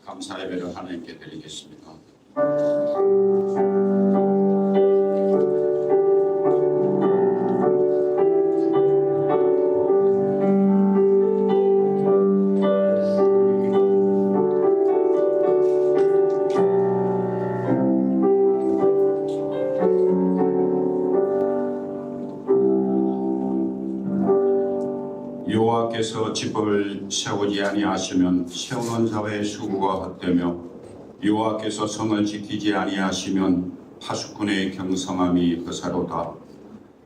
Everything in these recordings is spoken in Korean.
감사 예배를 하나님께 드리겠습니다. 여호와께서 집을 세우지 아니하시면 세우는 자의 수고가 헛되며 여호와께서 성을 지키지 아니하시면 파수꾼의 경성함이 허사로다.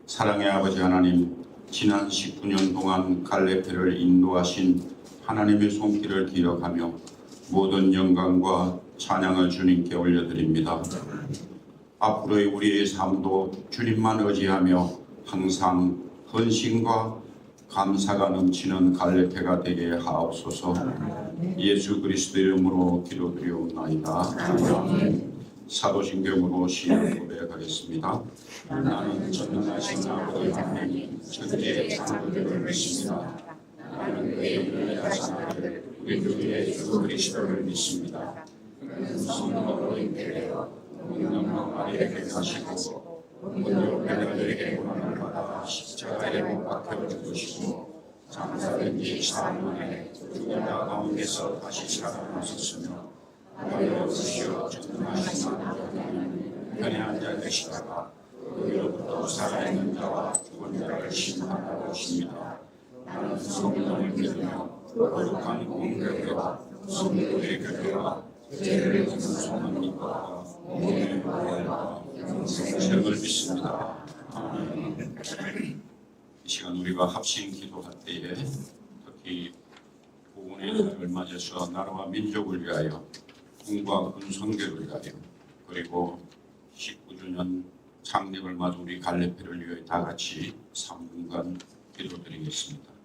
사랑의 아버지 하나님, 지난 19년 동안 갈레페를 인도하신 하나님의 손길을 기억하며 모든 영광과 찬양을 주님께 올려드립니다. 앞으로의 우리의 삶도 주님만 의지하며 항상 헌신과 감사가 넘치는 갈레페가 되게 하옵소서. 예수 그리스도 이름으로 기도드리옵나이다. 사도신경으로 시인을 고백하겠습니다. 나는 전능하신 아버지 하나님 천지의 창조주를 믿습니다. 나는 그의 은혜하신 아들 우리 주 예수 그리스도를 믿습니다. 그는 성령으로 잉태되어 성령과 마리아에게 나시고 본디오 빌라도에게 고난을 받아 십자가에 못 박혀 죽으시고 장사된 지 4일 만에 죽은 자 가운데서 다시 살아나셨으며 하늘로부터 전능하신 하나님 편에 앉아 계시다가 거기로부터 살아있는 자와 죽은 자를 심판하러 오십니다. 나는 성령을 믿으며 거룩한 공교회와 성도의 교회와 죄를 짓는 소망과 몸의 보혈과 생명을 믿습니다. 아멘. 이 시간 우리가 합심 기도할 때에 특히 구원의 날을 맞아서 나라와 민족을 위하여 군과 군성교를 위하여 그리고 19주년 창립을 맞은 우리 갈레페를 위하여 다 같이 3분간 기도드리겠습니다.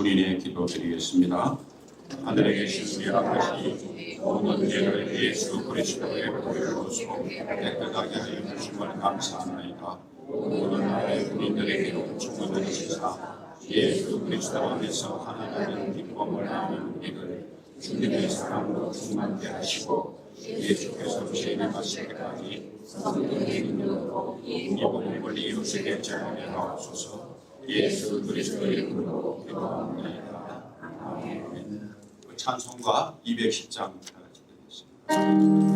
군인의 기도 드리겠습니다. 하늘에 계신 우리 아버지, 모든 죄를 예수 그리스도의 보혈로 깨끗하게 하여 주심을 감사하나이다. 모든 나라의 군인들에게로 충분히 지사 예수 그리스도 안에서 하나 되는 기쁨을 나누는 우리를 주님의 사랑으로 충만케 하시고 예수께서 재림하실 때까지 성령의 능력으로 이 복음을 이루시게 전하게 하옵소서. 예수 그리스도의 이름으로 기도합니다. 아멘. 찬송가 210장 다 같이 드리겠습니다.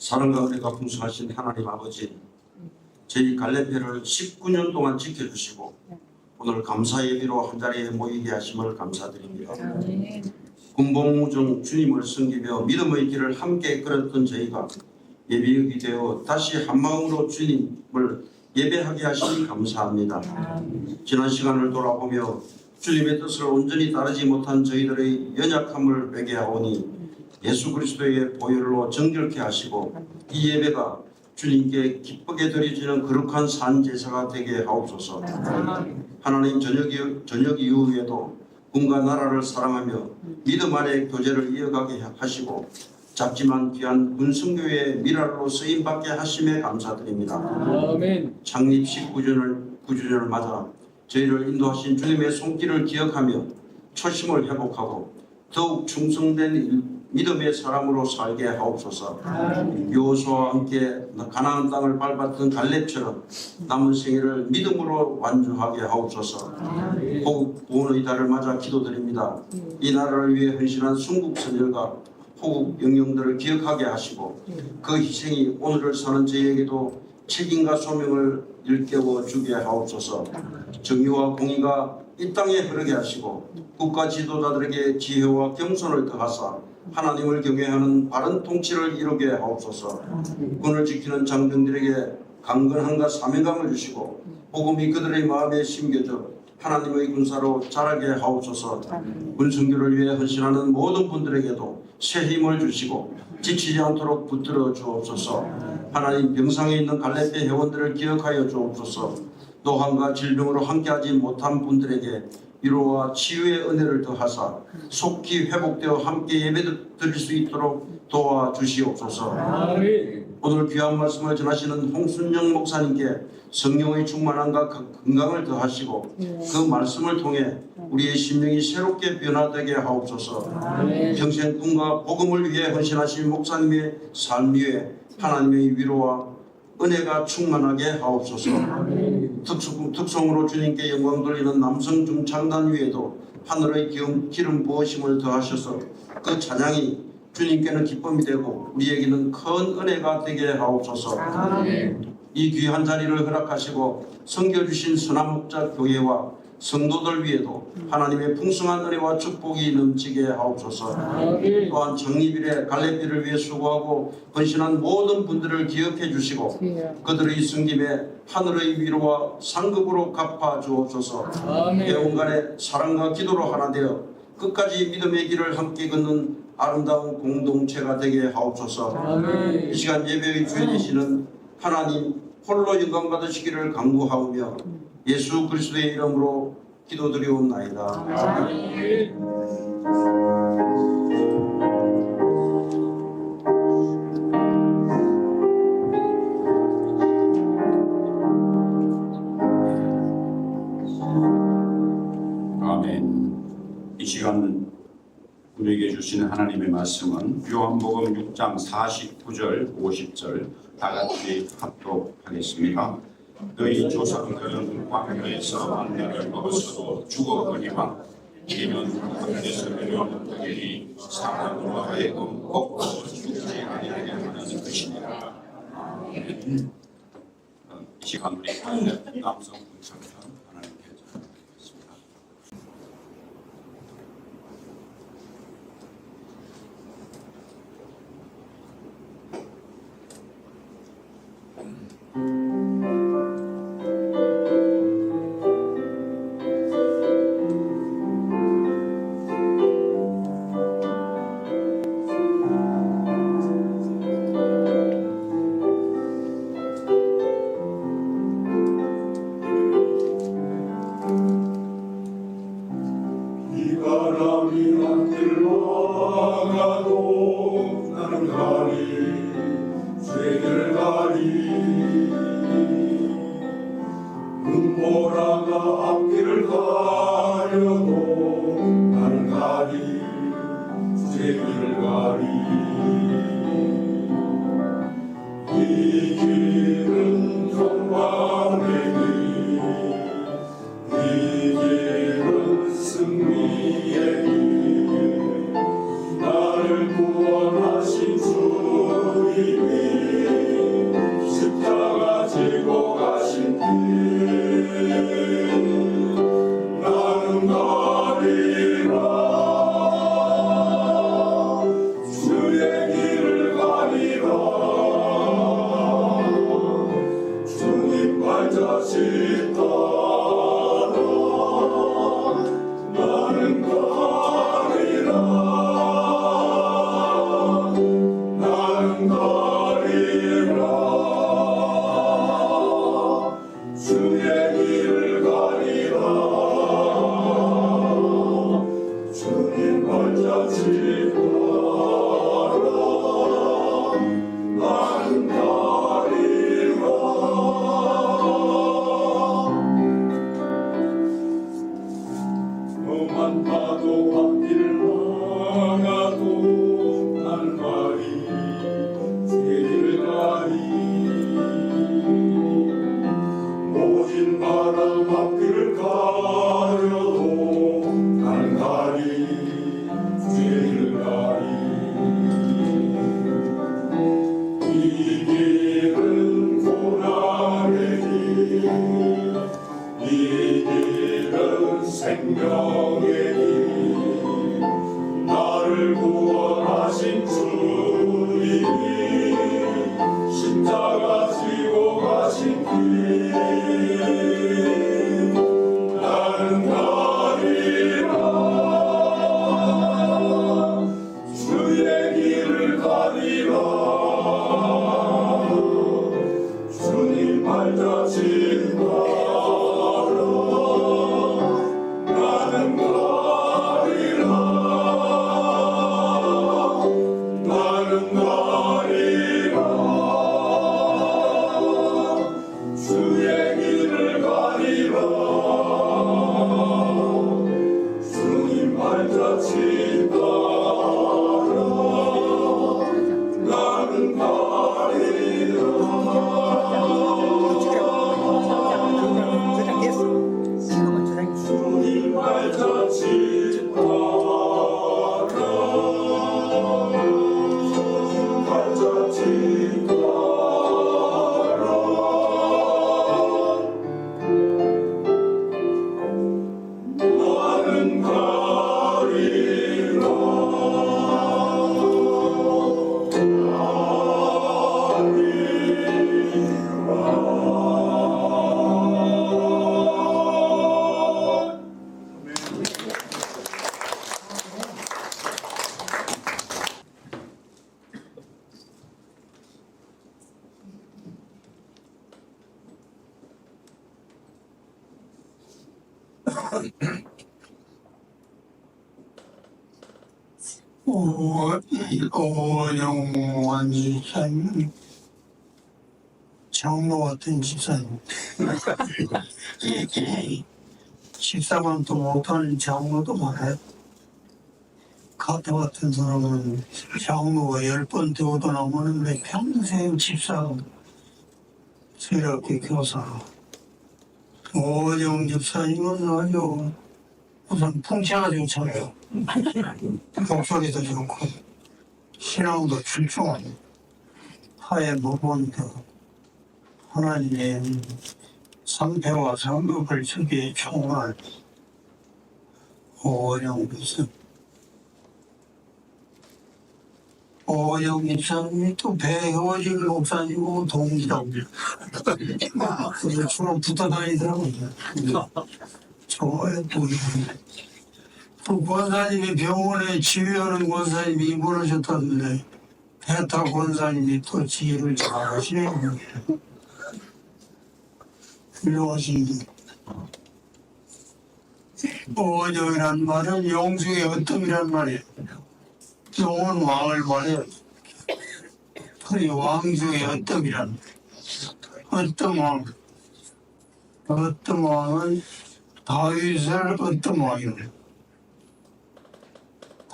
사랑과 은혜가 풍성하신 하나님 아버지, 저희 갈래패를 19년 동안 지켜주시고 오늘 감사 예비로 한자리에 모이게 하심을 감사드립니다. 군복무중 주님을 섬기며 믿음의 길을 함께 걸었던 저희가 예비역이 되어 다시 한마음으로 주님을 예배하게 하시니 감사합니다. 지난 시간을 돌아보며 주님의 뜻을 온전히 따르지 못한 저희들의 연약함을 회개하오니 예수 그리스도의 보혈로 정결케 하시고 이 예배가 주님께 기쁘게 드려지는 거룩한 산제사가 되게 하옵소서. 하나님 저녁 이후에도 군과 나라를 사랑하며 믿음 안에 교제를 이어가게 하시고 작지만 귀한 군성교회의 미랄로 쓰임받게 하심에 감사드립니다. 아멘. 창립 19주년을 맞아 저희를 인도하신 주님의 손길을 기억하며 초심을 회복하고 더욱 충성된 믿음의 사람으로 살게 하옵소서. 여호수아와 함께 가나안 땅을 밟았던 갈렙처럼 남은 생애를 믿음으로 완주하게 하옵소서. 호국 구원의 달을 맞아 기도드립니다. 이 나라를 위해 헌신한 순국 선열과 호국 영령들을 기억하게 하시고 그 희생이 오늘을 사는 저희에게도 책임과 소명을 일깨워 주게 하옵소서. 정의와 공의가 이 땅에 흐르게 하시고 국가 지도자들에게 지혜와 겸손을 더하사 하나님을 경외하는 바른 통치를 이루게 하옵소서. 군을 지키는 장병들에게 강건함과 사명감을 주시고 복음이 그들의 마음에 심겨져 하나님의 군사로 자라게 하옵소서. 군성교를 위해 헌신하는 모든 분들에게도 새 힘을 주시고 지치지 않도록 붙들어 주옵소서. 하나님 병상에 있는 갈래패 회원들을 기억하여 주옵소서. 노함과 질병으로 함께하지 못한 분들에게 위로와 치유의 은혜를 더하사 속히 회복되어 함께 예배드릴 수 있도록 도와주시옵소서. 오늘 귀한 말씀을 전하시는 홍순영 목사님께 성령의 충만함과 건강을 더하시고 그 말씀을 통해 우리의 심령이 새롭게 변화되게 하옵소서. 평생 꿈과 복음을 위해 헌신하신 목사님의 삶 위에 하나님의 위로와 은혜가 충만하게 하옵소서. 특송으로 주님께 영광 돌리는 남성 중창단 위에도 하늘의 기름 부으심을 더하셔서 그 찬양이 주님께는 기쁨이 되고 우리에게는 큰 은혜가 되게 하옵소서. 이 귀한 자리를 허락하시고 섬겨주신 선한 목자 교회와 성도들 위에도 하나님의 풍성한 은혜와 축복이 넘치게 하옵소서. 또한 창립일에 갈래비를 위해 수고하고 헌신한 모든 분들을 기억해 주시고 그들의 섬김에 하늘의 위로와 상급으로 갚아 주옵소서. 애원간에 사랑과 기도로 하나 되어 끝까지 믿음의 길을 함께 걷는 아름다운 공동체가 되게 하옵소서. 이 시간 예배의 주에 되시는 하나님 홀로 영광 받으시기를 간구하오며 예수 그리스도의 이름으로 기도드리옵나이다. 아멘. 이 시간 우리에게 주시는 하나님의 말씀은 요한복음 6장 49절 50절 다 같이 합독하겠습니다. 너희 조상들은 광야에서 만나를 먹었어도 죽었거니와 이는 하늘에서 내려오는 떡이니 사람으로 하여금 먹고 죽지 아니하게 하는 것이니라. 아멘. 이 시간 우리 남성 분상을 하나님께 드리겠습니다. 바람이 앞길로 가도 나는 가리 죄를 가리 눈보라가 앞길을 가려도 나는 가리 죄를 가리 이 길은 평화의 길 이 길은 승리의 길 나를 구원하신 주님이 길은 생명의 길 나를 구원하신 주님이 십자가 지고 가신 길 나는 가리라 주의 길을 가리라 주님 발자취 따라 나는 가리라 나는 가리라 주의 길을 가리라 주님 발자취 따라 나는 가리라 주님 발자취 따라 발자취 따라 나는 가리라 오영원 집사님, 장로 같은 집사님. 집사만도 못하는 장로도 많아요. 카타 같은 사람은 장로가 10번 되어도 나오는데 평생 집사 새롭게 교사. 오영 집사님은 아주 우선 풍채가 좋잖아요. 목소리도 좋고 신앙도 출중하고 하에 무본도 하나님의 상패와 상급을 주기에 총할 오영 교수. 오영 집사님이 또 배효진 목사님하고 동기라고 그래서 주로 붙어 다니더라고요. 좋아요, 또 또 권사님이 병원에 치유하는 권사님이 입원하셨다는데 베타 권사님이 또 치유를 잘하시네요. 훌륭하신 분. 오정이란 말은 영중의 어뜸이란 말이에요. 영은 왕을 말해요. 그리 왕중의 어뜸이란 어뜸 왕. 어뜸 왕은 다윗을 어뜸 왕이래요.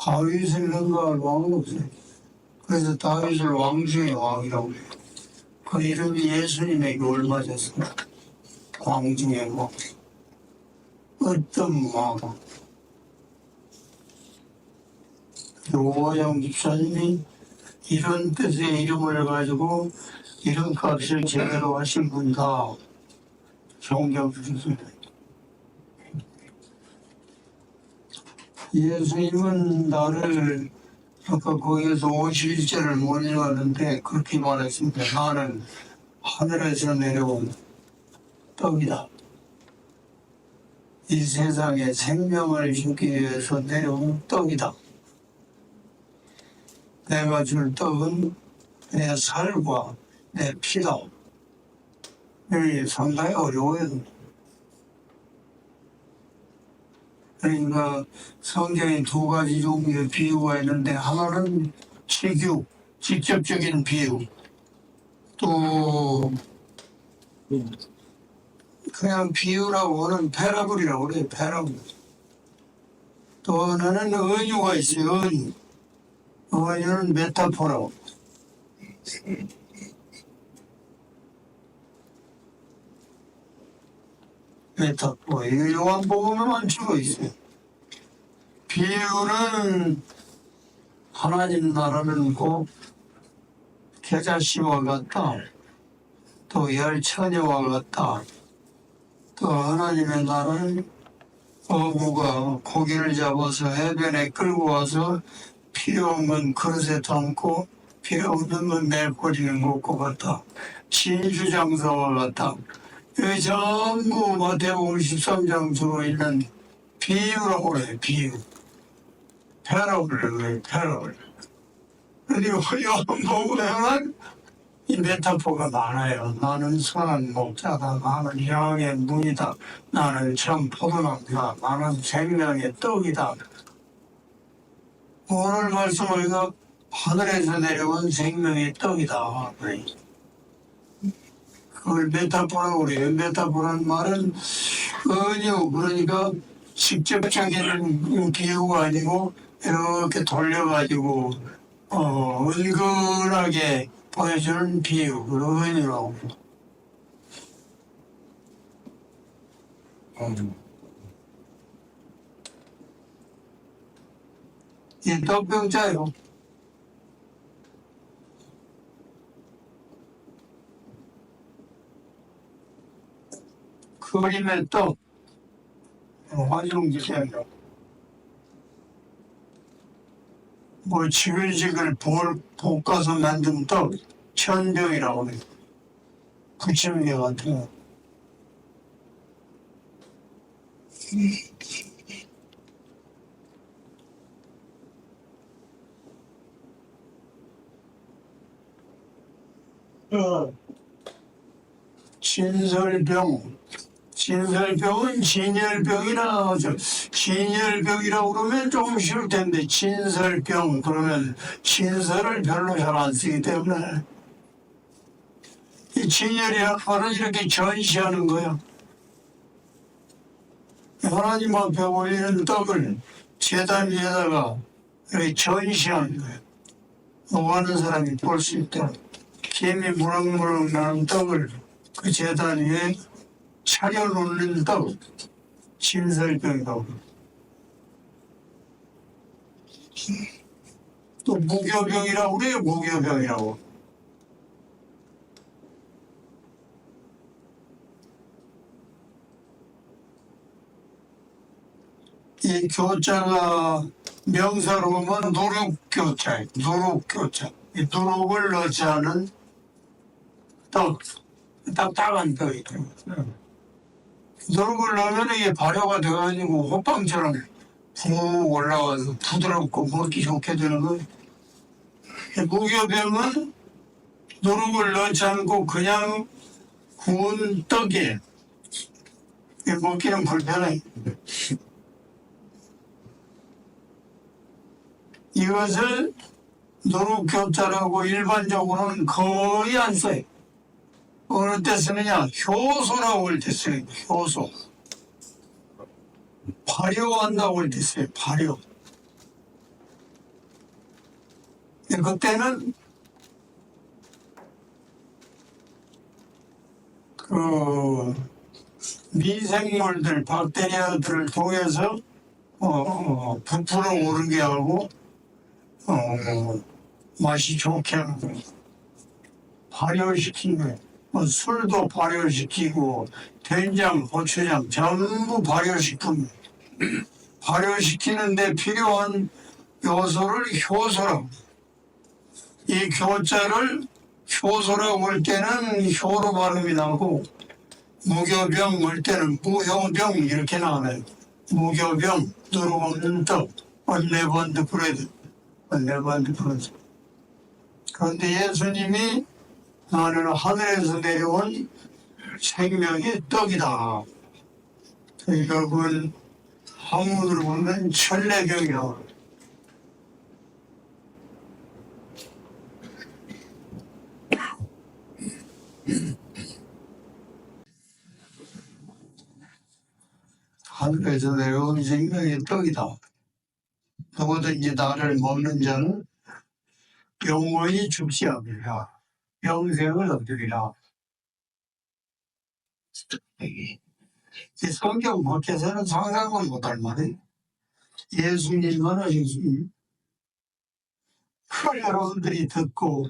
다윗을 능가할 왕은 없어요. 그래서 다윗을 왕중의 왕이라고 해요. 그 이름이 예수님에게 올맞았어요. 왕중의 왕. 어떤 왕. 오영 집사님이 이런 뜻의 이름을 가지고 이런 값을 제대로 하신 분 다 존경스럽습니다. 예수님은 나를 아까 거기에서 51절을 못 읽었는데 그렇게 말했습니다. 나는 하늘에서 내려온 떡이다. 이 세상에 생명을 주기 위해서 내려온 떡이다. 내가 줄 떡은 내 살과 내 피다. 이게 상당히 어려워요. 그러니까 성경에 두 가지 종류의 비유가 있는데 하나는 치유, 직접적인 비유. 또 그냥 비유라고 하는 패러블이라고 그래요. 패러블. 또 하나는 은유가 있어요. 은유. 은유는 메타포라고. 메타포. 이거 요한복음에만 주어 있어요. 비유는 하나님 나라는 꼭 겨자씨와 같다. 또 열처녀와 같다. 또 하나님의 나라는 어부가 고기를 잡아서 해변에 끌고 와서 필요 없는 그릇에 담고 필요 없는 건 내버리는 것과 같다. 진주장사와 같다. 여기 전부 마태복음 13장 들어있는 비유라고 그래요. 비유. 패러블을 패러블. 그리고 요한복음에만 이 메타포가 많아요. 나는 선한 목자다. 나는 양의 문이다. 나는 참 포도나무다. 나는 생명의 떡이다. 오늘 말씀을 우리가 하늘에서 내려온 생명의 떡이다. 그래. 그걸 메타포라고 그래요. 메타포라는 말은 은유, 그러니까 직접적인 비유가 아니고 이렇게 돌려가지고 은근하게 보여주는 비유, 은유라고. 이 떡병자요. 그림의 떡, 화중지세요. 뭐 지글지글 볶아서 만든 떡, 천병이라고 해요. 부침개 같은 거. 진설병. 진설병은 진열병이나 진열병이라고 그러면 조금 쉬울 텐데 진설병 그러면 진설을 별로 잘 안 쓰기 때문에 이 진열이라는 말은 이렇게 전시하는 거야. 하나님 앞에 올리는 떡을 제단 위에다가 이렇게 전시하는 거야. 오가는 사람이 볼 수 있도록 김이 무럭무럭 나는 떡을 그 제단 위에 차려놓는 떡, 진설병이라고. 또 무교병이라고 그래요. 무교병이라고. 이 교자가 명사로 보면 누룩교자예요. 누룩교자. 이 누룩을 넣지 않은 떡, 딱딱한 떡이죠. 누룩을 넣으면 이게 발효가 돼가지고 호빵처럼 푹 올라와서 부드럽고 먹기 좋게 되는 거예요. 무교병은 누룩을 넣지 않고 그냥 구운 떡이에요. 먹기는 불편해. 이것을 누룩교자라고 일반적으로는 거의 안 써요. 어느 때 쓰느냐? 효소라고 할 때 써요. 효소. 발효한다고 할 때 써요. 발효. 그때는 그 미생물들, 박테리아들을 통해서 부풀어 오르게 하고 맛이 좋게 하는 거예요. 발효시킨 거예요. 뭐 술도 발효시키고 된장, 고추장 전부 발효시킵니다. 발효시키는데 필요한 요소를 효소라고. 이 교자를 효소라고 할 때는 효로 발음이 나고 무교병 할 때는 무효병 이렇게 나와요. 무교병, 누룩 없는 떡, 언레번드 브레드, 언레번드 브레드. 그런데 예수님이 나는 하늘에서 내려온 생명의 떡이다. 그러니까 그건 한문으로 보면 천례경이라고 해요. 하늘에서 내려온 생명의 떡이다. 누구든지 나를 먹는 자는 영원히 죽지 않으리라. 영생을 얻으리라. 이 성경 밖에서는 상상을 못할 말이에요. 예수님만 하셨으니 그걸 여러분들이 듣고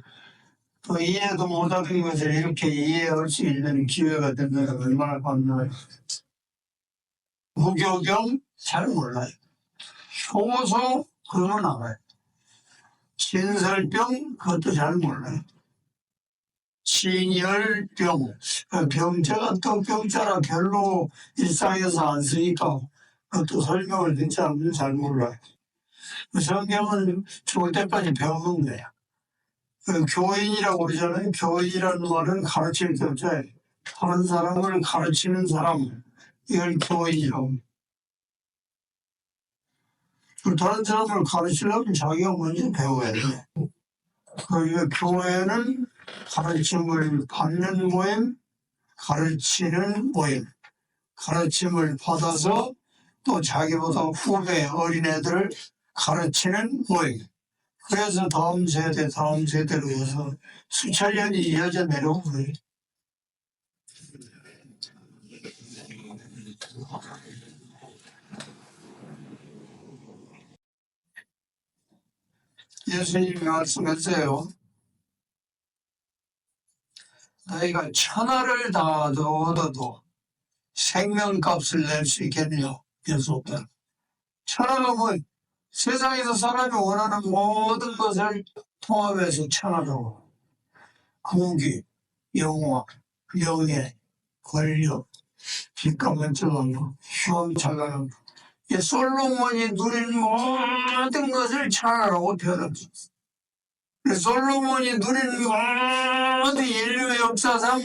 또 이해도 못하던 것을 이렇게 이해할 수 있는 기회가 된다는 게 얼마나 감사해요. 무교경 잘 몰라요. 효소 그건 알아요. 진설병 그것도 잘 몰라요. 진열병 그 병자가 또 병자라 별로 일상에서 안 쓰니까 그것도 설명을 진짜 잘 몰라요. 성경은 죽을 때까지 배우는 거야. 그 교인이라고 그러잖아요. 교인이라는 말은 가르칠 교자예요. 다른 사람을 가르치는 사람, 이걸 교인이라고. 다른 사람을 가르치려면 자기가 먼저 배워야 돼. 그 교회는 가르침을 받는 모임, 가르치는 모임. 가르침을 받아서 또 자기보다 후배 어린애들을 가르치는 모임. 그래서 다음 세대로 해서 수천 년이 이어져 내려온 거예요. 예수님이 말씀했어요. 너희가 천하를 다 얻어도 생명값을 낼 수 있겠느냐? 그래서 없다. 천하가 뭐 세상에서 사람이 원하는 모든 것을 통합해서 천하라고. 공기, 영화, 명예, 권력, 빛과 번쩍한 거, 휘황찬란한 거. 이 솔로몬이 누린 모든 것을 천하라고 표현했어. 솔로몬이 누린 모든 인류 역사상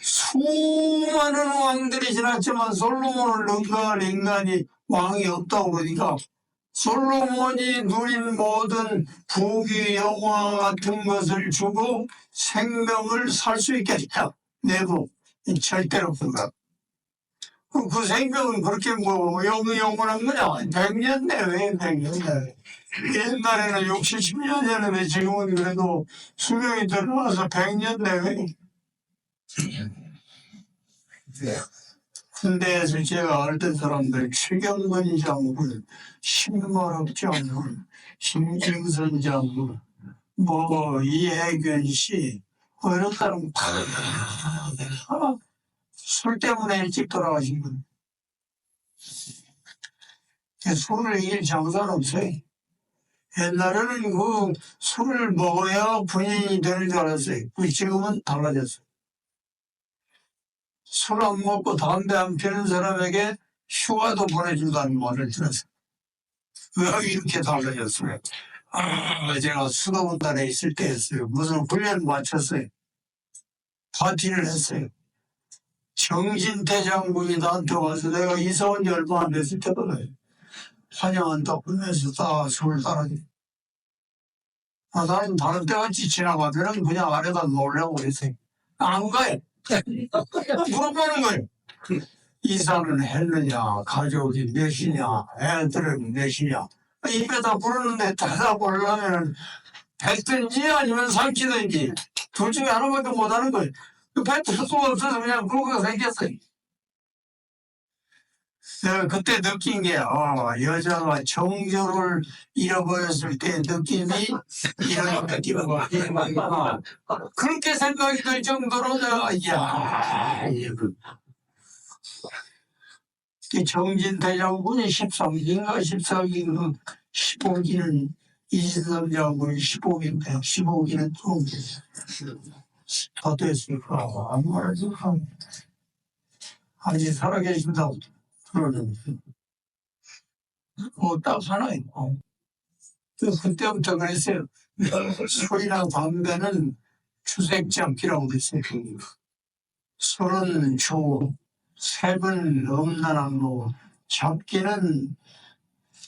수많은 왕들이 지났지만 솔로몬을 능가할 인간이 왕이 없다고 그러니까 솔로몬이 누린 모든 부귀 영화 같은 것을 주고 생명을 살 수 있겠다. 내부 절대로 불가. 그 생명은 그렇게 뭐 영원한 거냐? 100년 내외 100년 내외. 옛날에는 60, 70년 전에 지금은 그래도 수명이 들어와서 100년 내외. 군대에서 제가 알던 사람들 최경건 장군, 신모록 장군, 김증선 장군, 뭐 이혜균 씨, 뭐 이런 사람 다 술 때문에 일찍 돌아가신 분. 술을 이길 장사는 없어요. 옛날에는 그 술을 먹어야 군인이 되는 줄 알았어요. 지금은 달라졌어요. 술 안 먹고 담배 안 피는 사람에게 휴가도 보내준다는 말을 들었어요. 왜 이렇게 달라졌어요? 제가 수도원단에 있을 때였어요. 무슨 훈련 마쳤어요. 파티를 했어요. 정진태 장군이 나한테 와서 내가 이사 온 지 얼마 안 됐을 때거든. 환영한다고 하면서 다 술을 따라줘. 나는 다른 때같이 지나가면 그냥 아래가 놀려고 그랬어요. 안 가요. 물어보는 거예요. 이사는 했느냐, 가족이 몇이냐, 애들은 몇이냐. 입에다 부르는데 대답을 하면 뱉든지 아니면 삼키든지 둘 중에 하나밖에 못하는 거예요. 뱉을 수가 없어서 그냥 그러고 생겼어요. 내가 그때 느낀 게 여자가 정조를 잃어버렸을 때 느낌이 이런 느낌이구나. 그렇게 생각이 들 정도로 내가 정진태 장군이 13기인가 14기 15기는 이진섭 장군이 15기인데 15기는 좀 다 됐을까 아무 말도 안 아직 살아계신다고 그러는데 딱 하나 있고 그때부터 그랬어요. 술이나 담배는 추색장기라고 그랬어요. 술은 주, 색은 음란하고 잡기는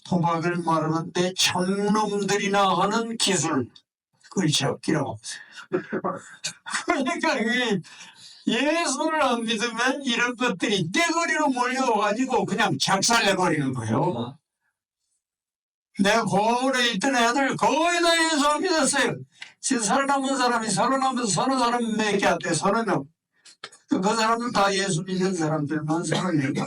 도박을 말하는데 천놈들이나 하는 기술 그걸 잡기라고 그러니까 예수를 안 믿으면 이런 것들이 떼거리로 몰려가지고 그냥 작살내버리는 거예요. 내 고을에 있던 애들 거의 다 예수 안 믿었어요. 지금 살아남은 사람이 살아남아서 서너 사람 몇개 안 돼, 서너 명. 그 사람들 다 예수 믿는 사람들만 살아내고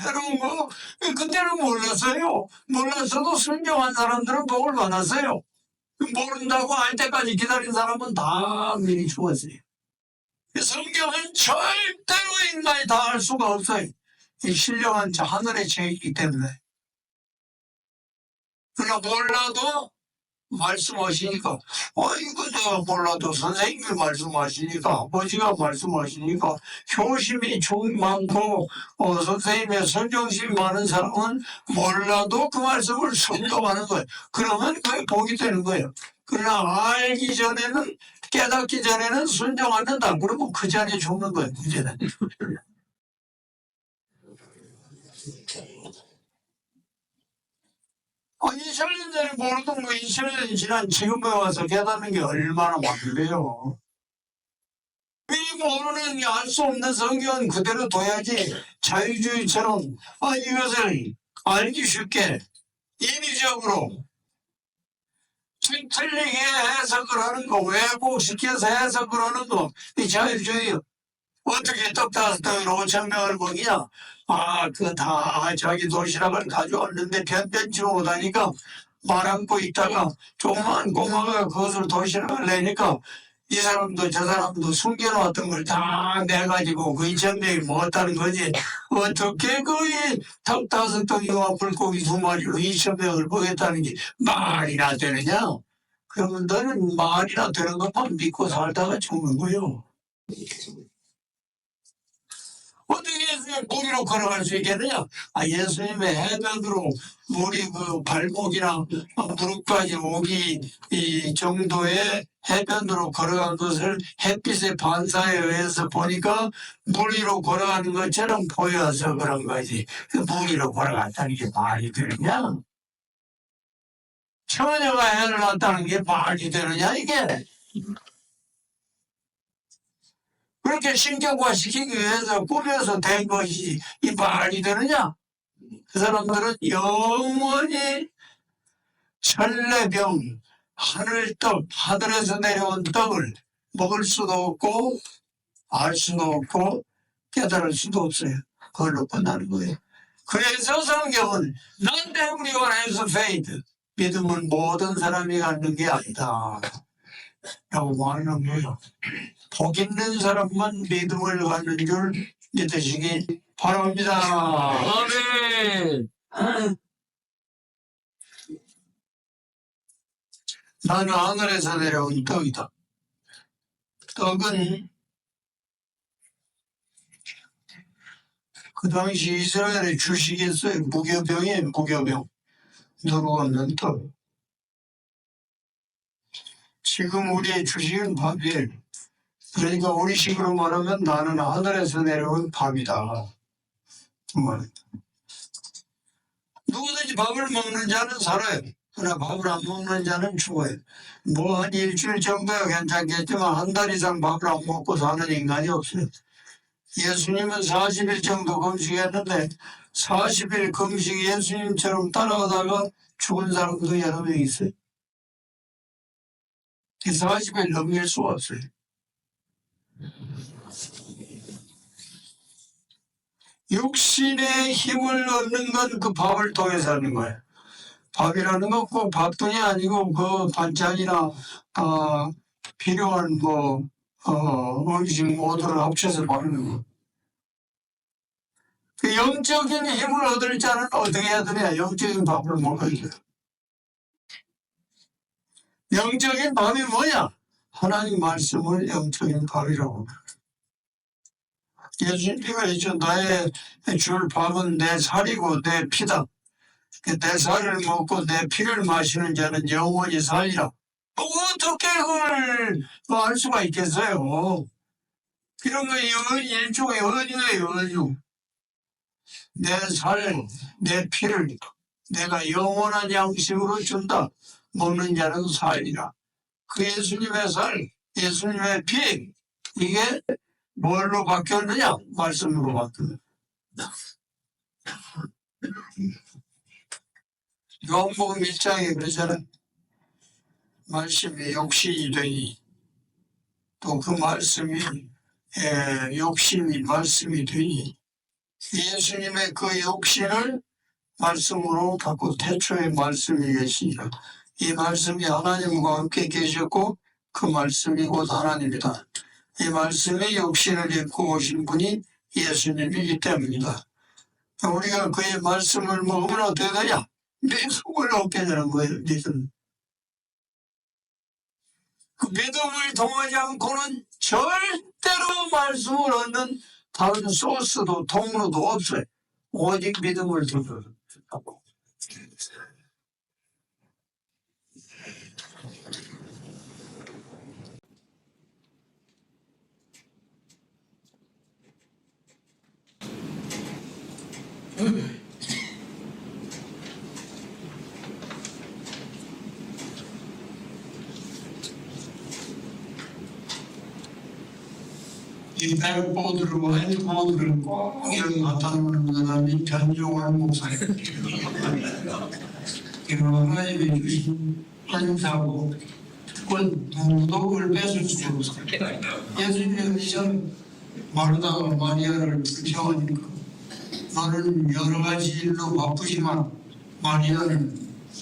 해로운 거. 그때는 몰랐어요. 몰랐어도 순종한 사람들은 복을 받았어요. 모른다고 할 때까지 기다린 사람은 다 미리 죽었어요. 성경은 절대로 인간이 다 알 수가 없어요. 이 신령한 저 하늘의 책이기 때문에. 그러나 몰라도 말씀하시니까, 이거 내가 몰라도 선생님이 말씀하시니까, 아버지가 말씀하시니까, 효심이 좀 많고, 선생님의 선정심이 많은 사람은 몰라도 그 말씀을 순종하는 거예요. 그러면 그게 복이 되는 거예요. 그러나 알기 전에는, 깨닫기 전에는 순종 안 한다. 그러면 그 자리에 죽는 거예요, 이제는. 아, 20년 전에 모르던 거 20년이 지난 지금에 와서 깨닫는 게 얼마나 많은데요. 이 모르는 알 수 없는 성경은 그대로 둬야지 자유주의처럼 이것을 알기 쉽게 인위적으로 틀리게 해석을 하는 거, 왜곡시켜서 해석을 하는 거, 이 자유주의. 어떻게 떡 5떡으로 5,000명을 먹이냐? 그거 다 자기 도시락을 가져왔는데 편편치 못하니까 말 안고 있다가 조그만 꼬마가 그것을 도시락을 내니까 이 사람도 저 사람도 숨겨놓았던 걸 다 내가지고 그 2,000명이 먹었다는 거지. 어떻게 거기 떡 5떡이와 불고기 2마리로 2,000명을 먹였다는 게 말이나 되느냐? 그러면 너는 말이나 되는 것만 믿고 살다가 죽는 거요. 어떻게 예수님 무리로 걸어갈 수 있겠느냐? 예수님의 해변으로 물이 그 발목이나 무릎까지 오기 이 정도의 해변으로 걸어간 것을 햇빛의 반사에 의해서 보니까 물 위로 걸어가는 것처럼 보여서 그런 거지. 그 물 위로 걸어갔다는 게 말이 되느냐? 처녀가 해를 낳았다는 게 말이 되느냐 이게? 그렇게 신격화시키기 위해서 꾸며서 된 것이 이 말이 되느냐? 그 사람들은 영원히 천래병, 하늘떡, 하늘에서 내려온 떡을 먹을 수도 없고 알 수도 없고 깨달을 수도 없어요. 그걸로 끝나는 거예요. 그래서 성경은 Not everyone has faith. 믿음은 모든 사람이 갖는 게 아니다. 라고 말하는 거예요. 복 있는 사람만 믿음을 갖는 줄 믿으시기 바랍니다. 아멘. 나는 하늘에서 내려온 떡이다. 떡은 그 당시 이스라엘의 주식이었어요. 무교병이에요. 무교병. 누구 없는 떡. 지금 우리의 주식은 밥이에요. 그러니까 우리식으로 말하면 나는 하늘에서 내려온 밥이다. 누구든지 밥을 먹는 자는 살아요. 그러나 밥을 안 먹는 자는 죽어요. 뭐 한 일주일 정도야 괜찮겠지만 한 달 이상 밥을 안 먹고 사는 인간이 없어요. 예수님은 40일 정도 금식했는데 40일 금식 예수님처럼 따라가다가 죽은 사람도 여러 명 있어요. 40일 넘길 수가 없어요. 육신의 힘을 얻는 건 그 밥을 통해서 하는 거예요. 밥이라는 건 꼭 밥뿐이 아니고 그 반찬이나 필요한 음식 모두를 합쳐서 먹는 거. 그 영적인 힘을 얻을 자는 어떻게 해야 되냐? 영적인 밥을 먹어야 돼요. 영적인 밥이 뭐냐? 하나님 말씀을 영적인 밥이라고. 예수님께서 했죠. 나의 줄 밥은 내 살이고 내 피다. 내 살을 먹고 내 피를 마시는 자는 영원히 살리라. 어떻게 그걸 알 수가 있겠어요? 이런 거 일종의 은유예요, 은유. 내 살, 내 피를 내가 영원한 양식으로 준다. 먹는 자는 살리라. 그 예수님의 살, 예수님의 피, 이게 뭘로 바뀌었느냐? 말씀으로 바뀌었느냐? 요한복음 1장에 그러잖아요. 말씀이 육신이 되니 또 그 말씀이 육신이 말씀이 되니 예수님의 그 육신을 말씀으로 바꾸 태초에 말씀이 계시니라. 이 말씀이 하나님과 함께 계셨고 그 말씀이 곧 하나님이다. 이 말씀이 육신을 입고 오신 분이 예수님이기 때문이다. 우리가 그의 말씀을 먹으나 되어야 믿음을 얻게 되는 거예요. 믿음. 그 믿음을 통하지 않고는 절대로 말씀을 얻는 다른 소스도 통로도 없어요. 오직 믿음을 두고. 이 백보드로 핸드보드를 꼭 여기 갖다 놓는 사람이 변종환 목사입니다. 이런 하나님이 주신 환사고 그건 누구도 그걸 뺏을 수 없어요. 예수님이 전 마르다가 마리아를 불평하니까 너는 여러 가지 일로 바쁘지만 마리아는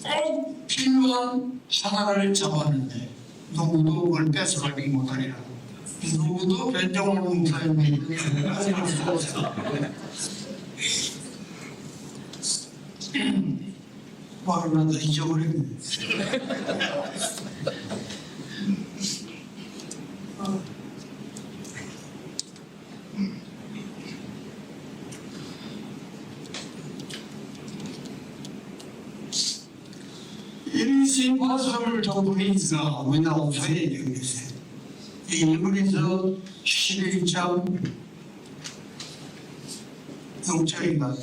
꼭 필요한 하나를 잡았는데 누구도 그걸 뺏어가지 못하리라. 누구도 변정을 못하는 말을 하다 잊어버렸네. 일신 화설을 더불이니까 왜냐고 소리해 주세요. 일본에서 11장 6절입니다.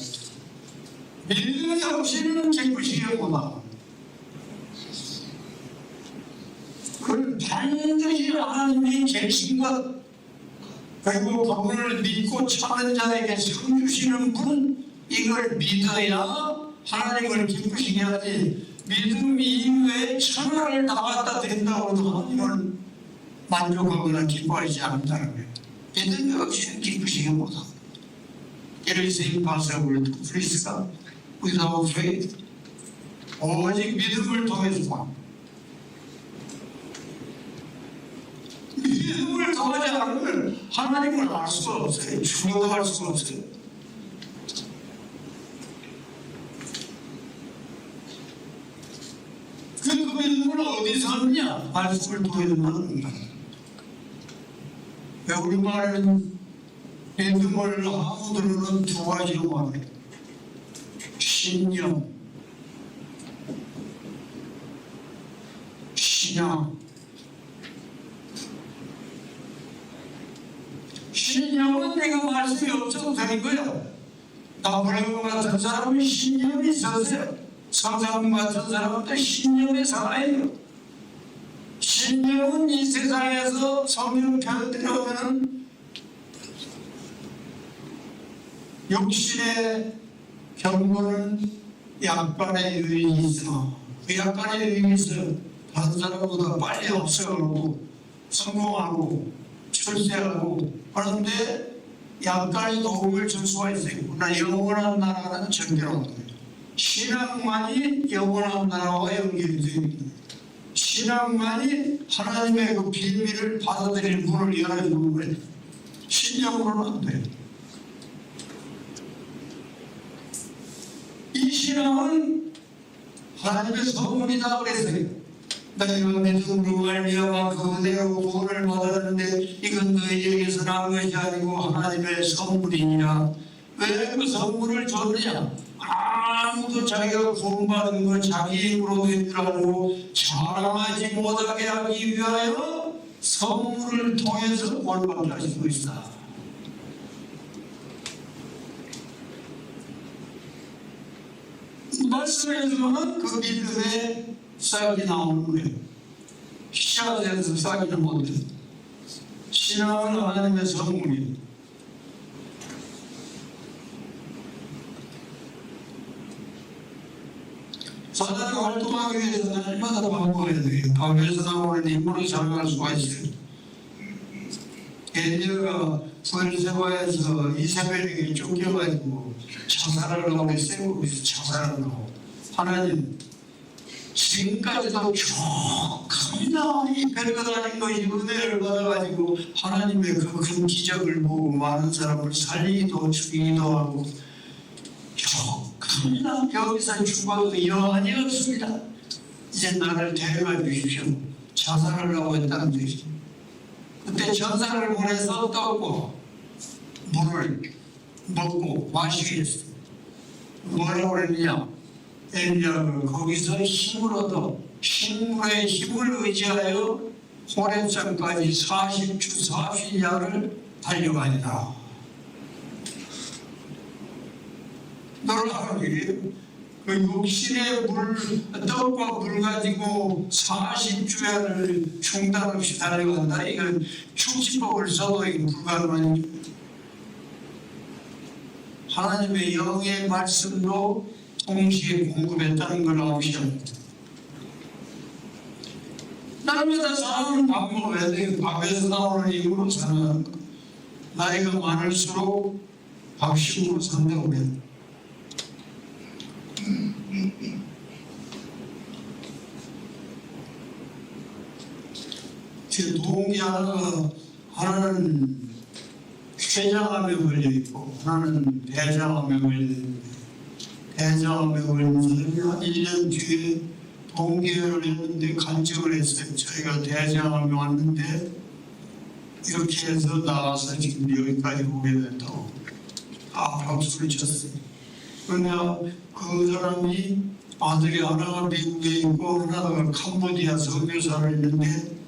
믿음이 없이는 기쁘시겠구나. 그걸 반드시 하나님이 계신 것 그리고 그분을 믿고 찾는 자에게 상 주시는 분 이걸 믿어야 하나님을 기쁘시게 하지 믿음 이외에 천하를 다 갖다 드린다고 해도 하나님을 만족하거나 기뻐하지 않는다는 거예요. 믿음이 없이는 기쁘시게 못하고 It is impossible to please God without faith. 오직 믿음을 통해서만 믿음을 통하지 않으면 하나님을 알 수가 없어요. 주목할 수가 없어요. 그 믿음을 어디서 하느냐? 말씀을 통해서만 합니다. 우리말은 믿음을 한국어로는 두 가지로 말해요. 신념, 신앙. 신념은 내가 말씀이 없어도 되는 거예요. 나폴레옹 같은 사람은 신념이 있었어요. 성삼 같은 사람도 신념의 사람이에요. 신념은 이 세상에서 성령 편들어오는 육신의 경고는 약간의 의미 있어. 그 약간의 의미 있어. 다른 사람보다 빨리 없어가고 성공하고 출세하고 하는데 약간의 도움을 줄 수가 있어요. 그러나 영원한 나라는 절대로 없어요. 신앙만이 영원한 나라와 연결이 됩니다. 신앙만이 하나님의 그 비밀을 받아들일 문을 열어주는 거예요. 신념으로는 안 돼요. 이 신앙은 하나님의 선물이다 그랬어요. 내가 믿음으로 말미암아 거대하고 구원을 받았는데 이건 너희에게서 난 것이 아니고 하나님의 선물이니라. 왜 그 선물을 줬느냐? 아무도 자기가 구원받은 걸 자기 힘으로 된 줄 알고 자랑하지 못하게 하기 위하여 선물을 통해서 구원받게 하시고 있다. 말씀에서는 그 믿음의 싹이 나오는 거예요. 씨앗에서 싹이는 못해. 신앙은 하나님의 선물이에요. 사단이 활동하기 위해서 날마다 바꿔야 돼요. 밤에서 나오는 인물을 살아갈 수가 있어요. 엘리야가 부엘세바에서 이세벨에게 쫓겨가지고 자살을 하고 세우고 자살을 하고 하나님 지금까지도 족합니다. 이 별것 아닌 것이 은혜를 받아가지고 하나님의 그 큰 기적을 보고 많은 사람을 살리기도 죽이기도 하고 족합니다. 여기서 죽어도 여한이 없습니다. 이제 나를 데려가 주십시오. 자살하려고 했다는 뜻이죠. 그때 전사를 보내서 떴고 물을 먹고 마시게 했어요. 뭐라고 그랬냐? 엘리야가 거기서 힘을 얻어 식물의 힘을 의지하여 호렙산까지 40주 40야를 달려가니라. 놀라운 그 육신의 떡과 물 가지고 40주야를 중단 없이 달려간다. 이건 축지법을 써도 이게 불가능한 하나님의 영의 말씀도 동시에 공급했다는 걸 아시죠? 날마다 사람은 밥 먹어야 돼. 밥에서 나오는 힘으로 사는 거. 나이가 많을수록 밥심으로 산다고 해요. 제 동기 하나는 췌장암에 걸려있고 하나는 대장암에 걸려있는데 대장암에 걸린 사람이 1년 뒤에 동기회를 했는데 간증을 했어요. 저희가 대장암에 왔는데 이렇게 해서 나와서 지금 여기까지 오게 됐다고 박수를 쳤어요. 그런데 그 사람이 아들이 하나가 미국에 있고 하나가 캄보디아 선교사를 했는데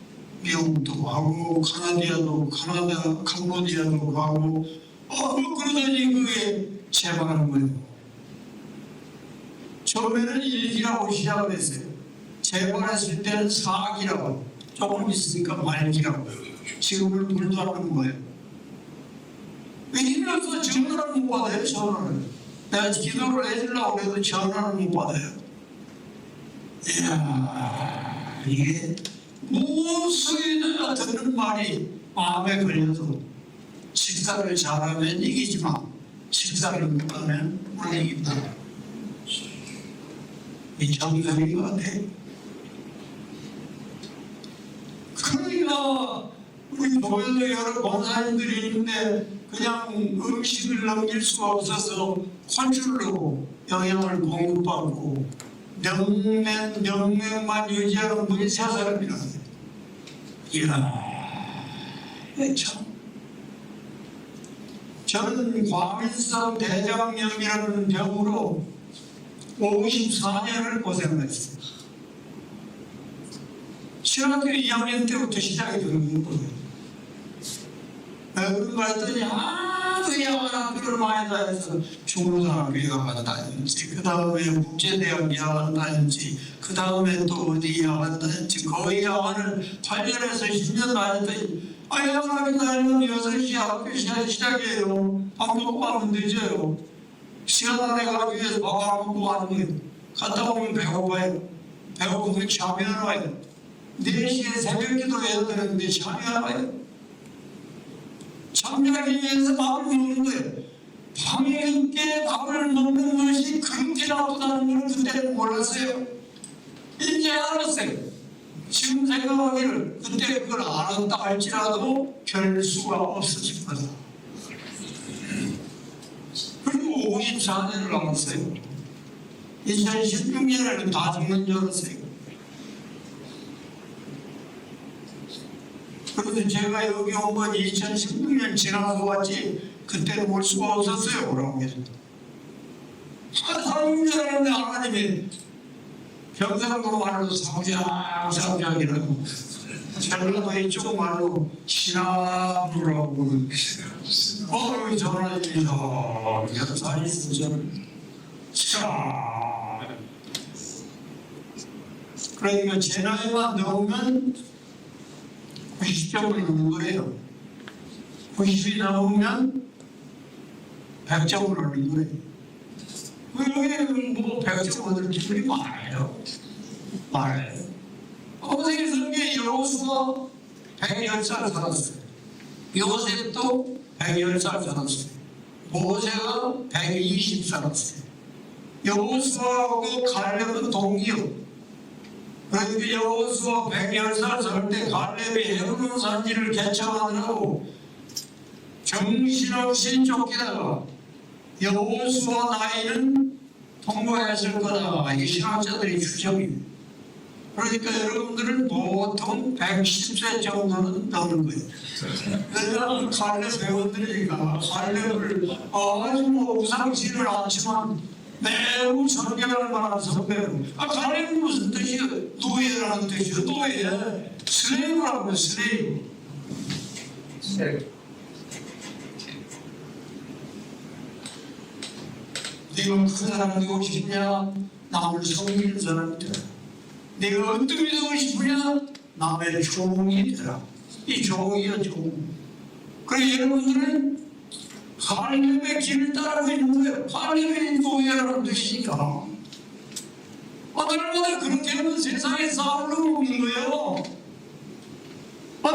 미국도 가고 캄보디아도 가고 그러더니 그게 재발한 거예요. 처음에는 1기라고 시작을 했어요. 재발했을 때는 4기라고 조금 있으니까 말기라고 지금은 불도하는 거예요. 왜 이래서 전화를 못 받아요? 전화를 내가 기도를 해주려고 해도 전화를 못 받아요. 이야, 이게 무수히나 듣는 말이 마음에 걸려도 식사를 잘하면 이기지만 식사를 못하면 못 이긴다. 이 정상인 것 같아. 그러니까 우리 교회도 여러 권사님들이 있는데 그냥 음식을 넘길 수가 없어서 컨트롤로 영향을 공급받고 명맥만 유지하는 분이 세 사람이라고 해요. 이야, 참. 저는 과민성 대장염이라는 병으로 54년을 고생했어요. 중학교 2학년 때부터 시작이 되는 거예요. 그런가 했더니 하도 야간한 그런 마에다 해서 중고등학교 야간 다녔지, 그 다음에 국제대학 야간 다녔지, 그 다음에 또 어디 야간 다녔지. 거의 야간을 8년에서 10년 다녔더니 야간하게 다니면 6시 학교 시작이에요. 밥 먹고 가면 늦어요. 시간 안에 가기 위해서 밥 안 먹고 가는 거예요. 갔다 오면 배고파요. 배고프면 잠이 안 와요. 4시에 새벽 기도해야 되는데 잠이 안 와요. 잠자기 위해서 밥을 먹는 거예요. 밤에 늦게 밥을 먹는 것이 그렇게 나쁘다는 걸 그때는 몰랐어요. 이제 알았어요. 지금 생각하기를 그때 그걸 알았다 할지라도 별 수가 없었을 거다. 그리고 54년을 남았어요. 2016년에는 다 죽는 줄 알았어요. 그래서 제가 여기 온 건 2016년 지나서 왔지 그때는 올 수가 없었어요. 그러고 계십니다. 한 3년 하는데 하나님이 경상도 말로 상장이라고 전라도 이쪽 말로 시나브라고 전화님이 여사이 순서를 그러니까 제 나이만 넣으면 90점을 넣는 거예요. 90이 나오면 100점을 넣는 거예요. 여기 뭐 100점 얻을 기분이 많아요. 어제 성경에 여호수아 110살 살았어요. 요셉도 110살 살았어요. 모세가 120 살았어요. 여호수아하고 갈렙은 동기요. 그러니까 여호수아 110살 살 때 갈렙이 헤브론 산지를 개척하느라고 정신없이 쫓기다가 여호수아 나이는 통과했을 거다. 이게 신학자들이 추정입니다. 그러니까 여러분들은 보통 110세 정도는 넘는 거예요. 그래서 갈렙 회원들이니까 갈렙을 아주 뭐 우상시를 않지만 매우 존경할 만한 선배로. 갈렙이 무슨 뜻이에요? 노예라는 뜻이에요. 노예. 슬레이브라고요. 슬레이브. 네가 큰 사람 되고 싶냐? 남을 섬기는 사람이 되라. 네가 어떤 되고 싶으냐? 남의 종이 되라. 이 종이야 종. 그래서 여러분들은 갈렙의 길을 따르고 있는 거예요. 갈렙의 노예라는 뜻이니까. 날마다 그렇게 하면 세상에 싸움을 먹는 거예요.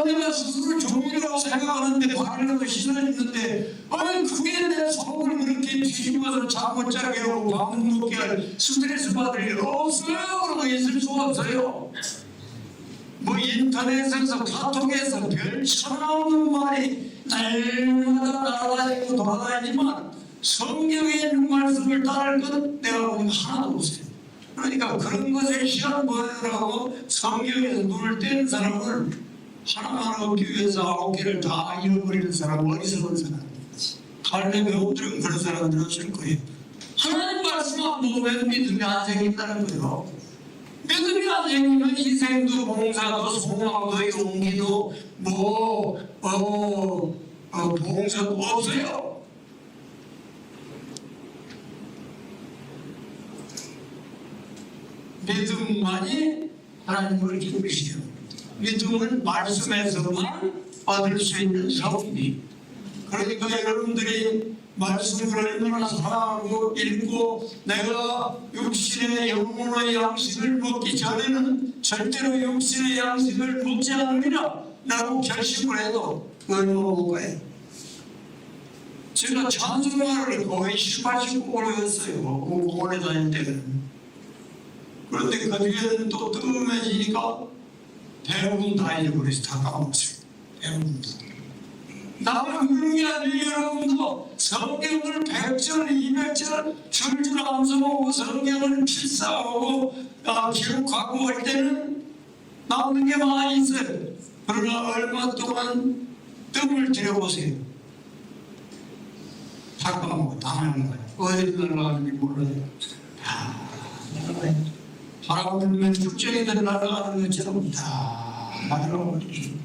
내가 스스로 종이라고 생각하는데 갈렙을 씻어줬는데 그게 내 속을 그렇게 뒤집어서 잠못 자게 하고 밥 먹게 할 스트레스 받을 일 없어요. 그런 거 있을 수 없어요. 뭐 인터넷에서 카톡에서 별 천하없는 말이 날마다 날아다니고 돌아다니지만 성경에 있는 말씀을 따를 건 내가 보기엔 하나도 없어요. 그러니까 그런 것에 시간 보내느라고 성경에서 눈을 뗀 사람을 하나만 얻기 위해서 9개를 다 잃어버리는 사람, 어리석은 사람. 갈렙의 엎드린 그런 사람들은 없을 거예요. 하나님 말씀 안 보면 믿음이 안 생긴다는 거예요. 믿음이 안 생기면 희생도 봉사도 소망도 용기도 봉사도 없어요. 믿음만이 하나님을 기쁘시죠. 믿음은 말씀에서만 받을 수 있는 사업이니. 그러니까 여러분들이 말씀을 얼마나 사랑하고 읽고 내가 육신의 영혼의 양식을 먹기 전에는 절대로 육신의 양식을 먹지 않으리라 라고 결심을 해도 그걸 먹을 거예요. 제가 찬송가를 거의 18, 19로 했어요. 공원에 다닐 때는. 그런데 그 뒤에는 또 뜸해지니까 대부분 다 잃어버려서 다 까먹었어요. 대부분 다. 나는 그런 게 아니에요. 여러분도 성경을 100절, 200절 줄줄 암송하고 성경을 필사하고 기록하고 할 때는 나오는 게 많이 있어요. 그러나 얼마 동안 뜸을 들여보세요. 다 까먹고 다 하는 거예요. 어디로 날아가는지 몰라요. 다 날아가요. 바람 불면 죽전이들 날아가는 것처럼 다 날아가버리죠.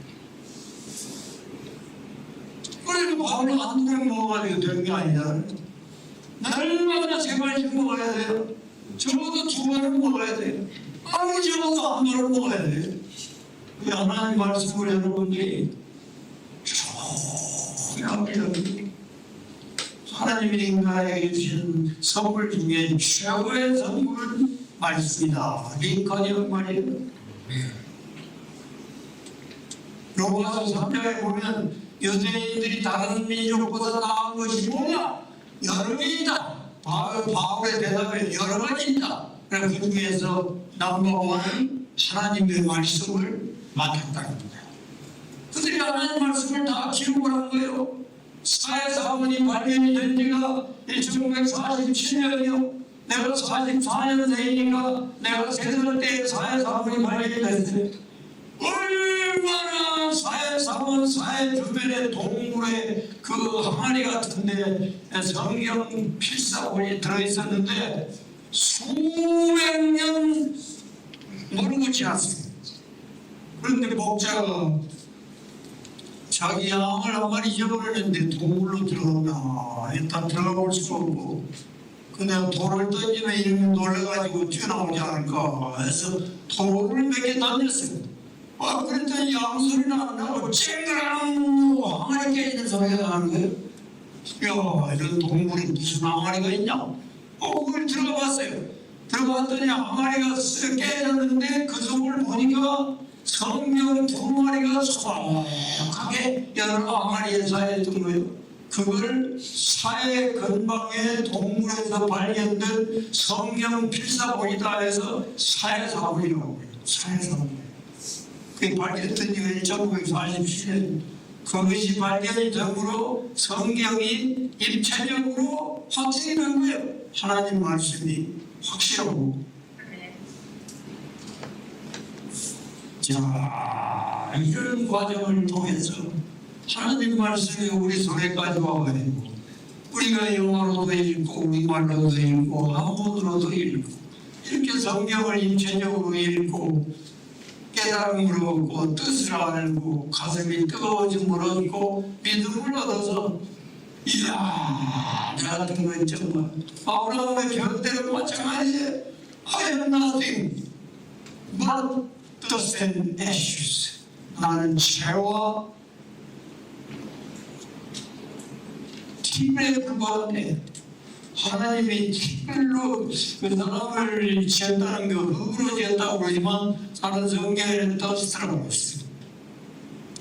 그래도 밥을 한 그릇 먹어가지고 되는 게 아니잖아요. 날마다 세 번씩 먹어야 돼요. 적어도 2번은 먹어야 돼요. 적어도 한 번은 먹어야 돼요. 하나님 말씀을 여러분들이 조용히 하나님이 인간에게 주신 선물 중에 최고의 선물은 말씀이다. 링컨이 한 말이에요. 로마서 3장에 보면 유대인들이 다른 민족보다 나은 것이 뭐냐? 여러 개 있다. 바울의 대답에 여러 가지 있다. 그래서 그 중에서 넘버원은 하나님의 말씀을 맡겼다는 겁니다. 그들이 하나님 말씀을 다 기록을 한 거예요. 사회사원이 발견이 된 지가 1947년이요. 내가 44년생이니까 내가 세살 때 사회사원이 발견이 됐어요. 얼마나 사회사원 사회 주변의 동물의 그 항아리 같은데 성경 필사본이 들어있었는데 수백 년 모르고 지났어요. 그런데 목자가 자기 양을 한 마리 잊어버렸는데 동물로 들어오나 일단 들어가 볼 수가 없고 그냥 돌을 던지면 이러면 놀라가지고 튀어나오지 않을까 해서 돌을 몇 개 던졌어요. 그랬더니 양소리는 안 나고 쨍그랑 항아리 깨지는 소리가 나는 거예요. 야, 이런 동물이 무슨 항아리가 있냐? 그걸 들어가 봤어요. 들어갔더니 항아리가 쓱 깨졌는데 그 속을 보니까 성경 2마리가 소박하게 여러 항아리에 쌓여있던 거예요. 그걸 사회 근방의 동물에서 발견된 성경 필사본이다 해서 사회사본이라고 해요. 산에서 그게 밝혔던 이가 1947년 그것이 발견이 됨으로 성경이 입체적으로 확증이 된 거예요. 하나님 말씀이 확실하고. 자, 이런 과정을 통해서 하나님 말씀이 우리 손에까지 와가지고 우리가 영어로도 읽고 우리말로도 읽고 한문으로도 읽고 이렇게 성경을 입체적으로 읽고 깨달음을 얻고 뜻을 알고 가슴이 뜨거워짐을 얻고 믿음을 얻어서 이야 나 같은 건 정말 아브라함의 견대로 마찬가지예요. I am nothing but dust and ashes. 나는 재와 티에 불과한데 하나님이 특별로 그 사람을 지었다는 거 흙으로 지었다고 그러지만 다른 성경에는 dust라고 했어요.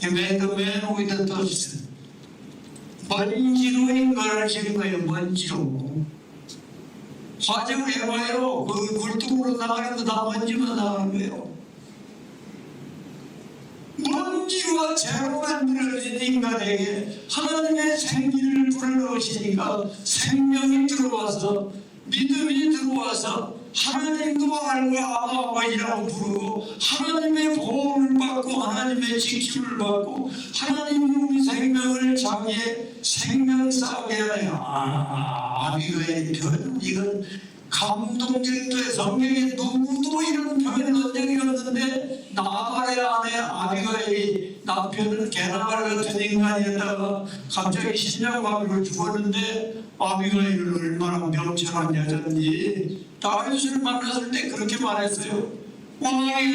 He made the man with the dust. 먼지로 인간을 지은 거예요. 먼지로. 화정을 해봐요. 그 굴뚝으로 나가는 거 다 먼지만 나가는 거예요. 먼지와 재로 만들어진 인간에게 하나님의 생기를 불러오시니까 생명이 들어와서 믿음이 들어와서 하나님도 알고 아버지라고 부르고 하나님의 보호를 받고 하나님의 지킴을 받고 하나님이 우리 생명을 자기의 생명사하게 하여 아비가의 표현 이건 감동적인 거예요. 성경에 누구도 이런 표현을 한 적이 없는데 나발의 아내 아비가일이 남편은 개나발 같은 인간이었다가 갑자기 신장마비로 죽었는데 아비가일은 얼마나 명철한 여자인지 다윗을 만났을 때 그렇게 말했어요. 왕이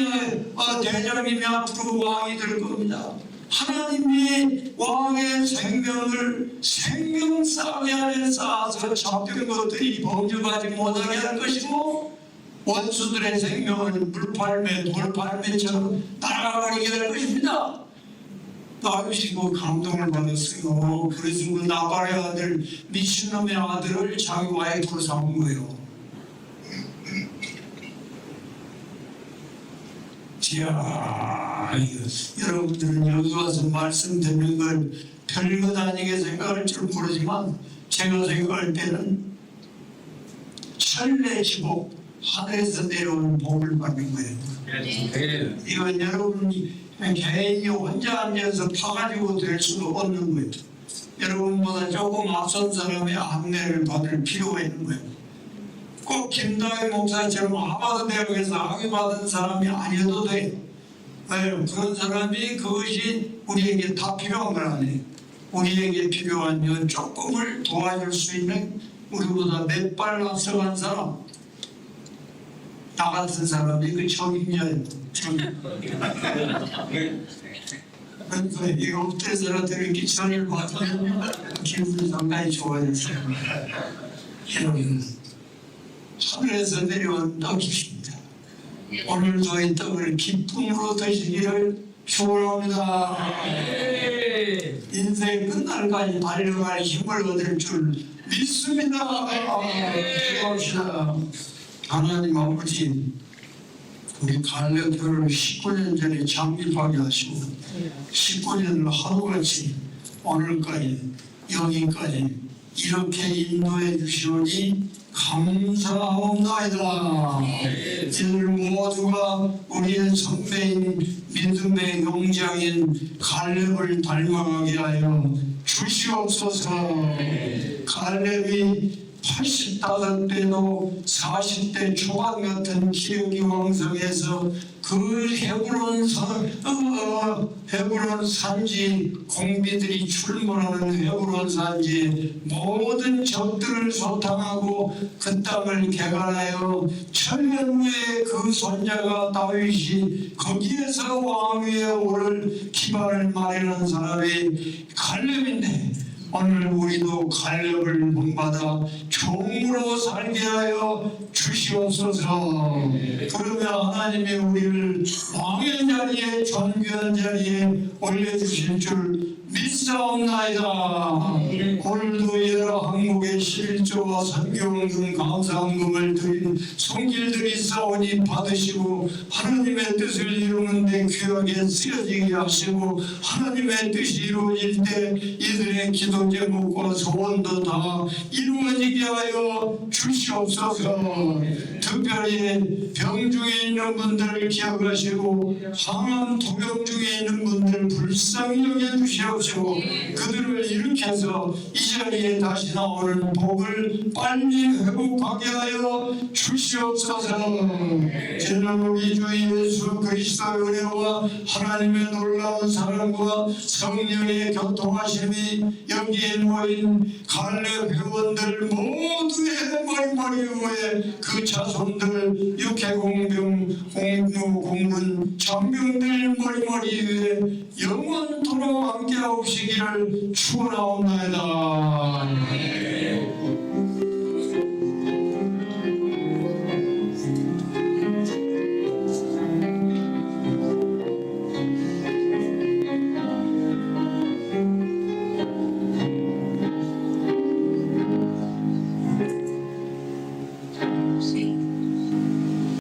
대장님이 앞으로 왕이 될 겁니다. 하나님이 왕의 생명을 생명싸개 안에 쌓아서 잡힌 것들이 범죄하지 못하게 할 것이고 원수들의 생명은 물팔매 돌팔매처럼 따라가게 할 것입니다. 다윗이 그 감동을 받았어요. 그래서 그 나발의 아들 미친놈의 아들을 자기 와이프로 삼은 거예요. 자, 여러분들은 여기 와서 말씀 듣는 걸 별것 아니게 생각할 줄 모르지만 제가 생각할 때는 천례지복 하늘에서 내려오는 복을 받는 거예요. 이건 여러분이 개인이 혼자 앉아서 파가지고 될 수도 없는 거예요. 여러분보다 조금 앞선 사람의 안내를 받을 필요가 있는 거예요. 꼭 김다희 목사처럼 하버드 대학에서 학위 받은 사람이 아니어도 돼요. 왜요? 그런 사람이 그것이 우리에게 다 필요한 건 아니에요. 우리에게 필요한 건 조금을 도와줄 수 있는 우리보다 몇 발 앞서간 사람, 나 같은 사람이 그 적임자예요. 그래서 이 옥대 사람들이 기천을 받으면 기분이 상당히 좋아졌어요. 여러분 하늘에서 내려온 떡이십니다. 오늘도 이 떡을 기쁨으로 드시기를 축원합니다. 인생 끝날까지 달려갈 힘을 얻을 줄 믿습니다. 기도합시다. 하나님 아버지, 우리 갈렙교를 19년 전에 창립하게 하시고 19년을 하루같이 오늘까지 여기까지 이렇게 인도해 주시오니 감사합니다. 이들 모두가 우리의 선배인 믿음의 용장인 갈렙을 닮아가게 하여 주시옵소서. 갈렙이 85대도 40대 초반 같은 기력이 왕성해서 그 헤브론 산지 공비들이 출몰하는 헤브론 산지에 모든 적들을 소탕하고 그 땅을 개간하여 천년 후에 그 손자가 다윗이 거기에서 왕위에 오를 기반을 마련한 사람이 갈렙인데 오늘 우리도 갈렙을 본받아 종으로 살게 하여 주시옵소서. 그러면 하나님이 우리를 왕의 자리에 존귀한 자리에 올려주실 줄 믿사옵나이다. 오늘도 여러 항목의 실조와 선교원금 감사헌금을 드린 손길들이 싸우니 받으시고 하나님의 뜻을 이루는 데 귀하게 쓰여지게 하시고 하나님의 뜻이 이루어질 때 이들의 기도 제목과 소원도 다 이루어지게 하여 주시옵소서. 특별히 병 중에 있는 분들을 기억하시고 항암 투병 중에 있는 분들 불쌍히 여겨주시옵시고 그들을 일으켜서 이 자리에 다시 나오는 복을 빨리 회복하게 하여 주시옵소서. 저는 우리 주 예수 그리스도의 은혜와 하나님의 놀라운 사랑과 성령의 교통하심이 여기에 모인 갈래 회원들 모두의 머리머리 위에 그 자손들 육해공병 공군 장병들 머리머리 위에 영원토록 함께하옵시기를 축원하옵나이다.